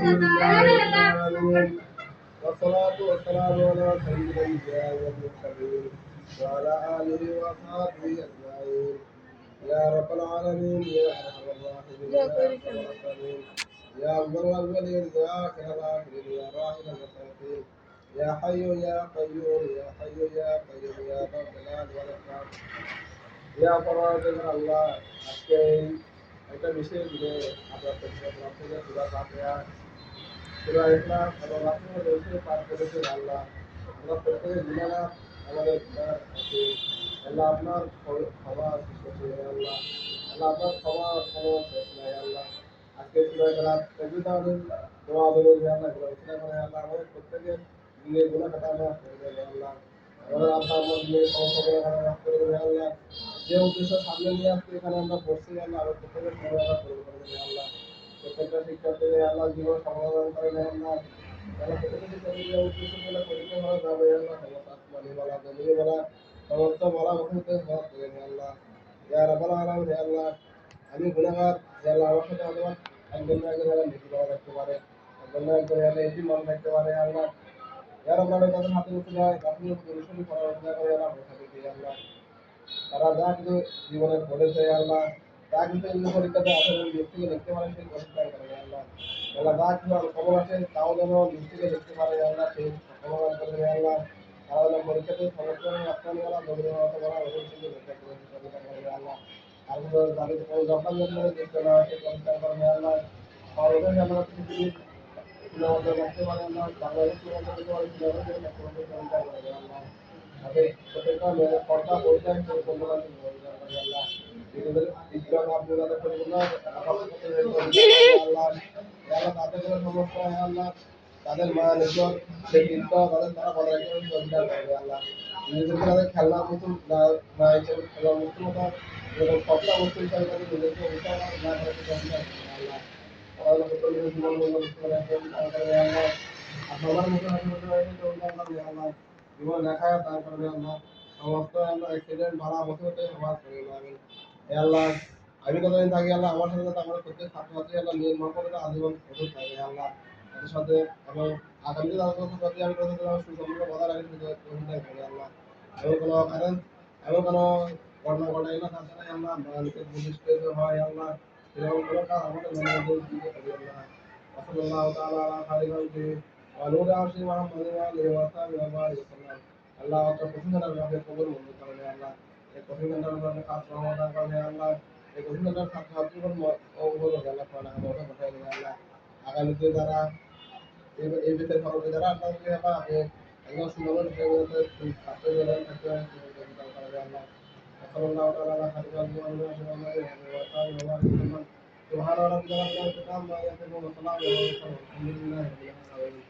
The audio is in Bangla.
لله رب العالمين والصلاة والسلام على سيد الأنبياء والمرسلين وعلى آله وأصحابه أجمعين يا رب العالمين يا أرحم الراحمين يا أرحم الراحمين يا أول الأولين يا آخر الآخرين يا راحم المساكين يا حي يا قيوم يا حي يا قيوم يا ذا الجلال والإكرام يا فراج الله আজকে একটা বিশেষ দিনে আমরা প্রত্যেক থেকে পুরা পাঠিয়া পুরা ইখলাস এবং আপনার রসুল পাঠ করেছেন আল্লাহ আমরা প্রত্যেকের গুনাহ আমাদের আছে আল্লাহ আপনার ক্ষমা করছে আল্লাহ আল্লাহ আপনার ক্ষমা কোনো শেষ নাই আল্লাহ আজকে পুরা ইখলাস প্রতিদিন দোয়া বলে আল্লাহ রসুল করে আল্লাহ আমাদের প্রত্যেকের দিনের গুনাহ কাটা মাফ করে দেন আল্লাহ আমাদের আল্লাহ আমাদের সমস্যাগুলো মাফ করে দেন আল্লাহ যে উদ্দেশ্য সামনে নিয়ে আসছে এখানে আমরা বসছি আল্লাহ আমার প্রত্যেকের সমস্যা পূরণ করে দেন আল্লাহ প্রত্যেকটা শিক্ষার্থীদের আল্লাহ জীবন সমাধান করে দেন আল্লাহ আল্লাহ প্রত্যেকটা শিক্ষার্থীদের উদ্দেশ্যগুলো পরীক্ষা করা যাবে আল্লাহ সমস্ত আসমানি বলা জমিনি বলা সমস্ত বলা মুখতে মাফ করে দেন আল্লাহ ইয়া রাব্বাল আলামিন হে আল্লাহ আমি গুনাহগার হে আল্লাহ আমার সাথে অথবা একজন না একজন নেকি বলা রাখতে পারে একজন না একজন এটি মন রাখতে পারে আল্লাহ ইয়া রাব্বাল আলামিন তাদের হাতে উঠে যায় আপনি পরিশ্রম করার অনুযায়ী করে আল্লাহ আমাদের দিয়ে আল্লাহ তারা যা কিছু জীবনে ঘটেছে আল্লাহ তা কিন্তু এই পরীক্ষাতে আসলে ব্যক্তিকে দেখতে পারে সেই পরীক্ষা করে আল্লাহ আল্লাহ যা কিছু খবর আছে তাও যেন ব্যক্তিকে দেখতে পারে আল্লাহ সেই সমাধান করে আল্লাহ তারা যেন পরীক্ষাতে সমস্ত আফগানি বলা নবীন বলা ওদের থেকে দেখতে পারে আল্লাহ আর যাদের কোনো দোকান জন্য দেখতে না সেই পরীক্ষা করে আল্লাহ আর ওদের আল্লাহ পৃথিবীর আমাদের দেখতে পারে আল্লাহ বাংলাদেশ দেখতে পারে পরীক্ষা করে আল্লাহ তাদের প্রত্যেকটা কর্তা পরিচয় আল্লাহ নিজেদের ইসলাম আপনাদের পরিপূর্ণ আল্লাহ আল্লাহ তাদের কোনো সমস্যা হয় আল্লাহ তাদের মা নিজের ব্যক্তিত্ব তাদের তারা বলে রাখবে আল্লাহ নিজেদেরকে তাদের খেলনার মতন না হিসেবে খেলার মতন এরকম সবটা বস্তু হিসাবে তাদের নিজেদেরকে বিচার না করে আল্লাহ আল্লাহ প্রত্যেকের জীবন মূল্য করে রাখবেন আল্লাহ আপনার মতো আল্লাহ জীবন লেখা তারপরে আল্লাহ সমস্ত আল্লাহ অ্যাক্সিডেন্ট ভাড়া মুসিবতে সমাজ করে আমি আল্লাহ আমি কতদিন থাকি আল্লাহ আমার সাথে আমার প্রত্যেক ছাত্রছাত্রী আল্লাহ নির্মল করে আজীবন অটুট থাকে আল্লাহ তাদের সাথে এবং আগামী তাদের সাথে আমি কথা সুসম্পর্ক বজায় রাখি করি আল্লাহ এমন কোনো কারণ এমন কোনো ঘটনা ঘটাই না তার দ্বারাই আল্লাহ মানুষের প্রতিষ্ঠিত হয় আল্লাহ এরকম কোনো কাজ আমাদের মনে দিতে পারি আল্লাহ আল্লাহ তাআলা আলা খালিকালকে ونور عرش محمد وآله وصحبه وبارك وسلم আল্লাহ আপনার কঠিন ঘটনাকে কবুল মঞ্জুর করেন আল্লাহ এই কঠিন ঘটনার কাজ সমাধান করেন আল্লাহ এই কঠিন ঘটনার ছাত্রছাত্রীগণ অবগত আল্লাহ করেন আমাদের কথাই দেন আল্লাহ আগামীতে যারা এই বিষয়ে সর্বদা যারা আপনাকে আল্লাহ আপনি একদম সুন্দর ছাত্রদের আল্লাহ صلى الله تعالى على خير الخلق محمد وآله وصحبه وسلم سبحان ربك رب العزة عما يصفون وسلام على المرسلين والحمد لله رب العالمين.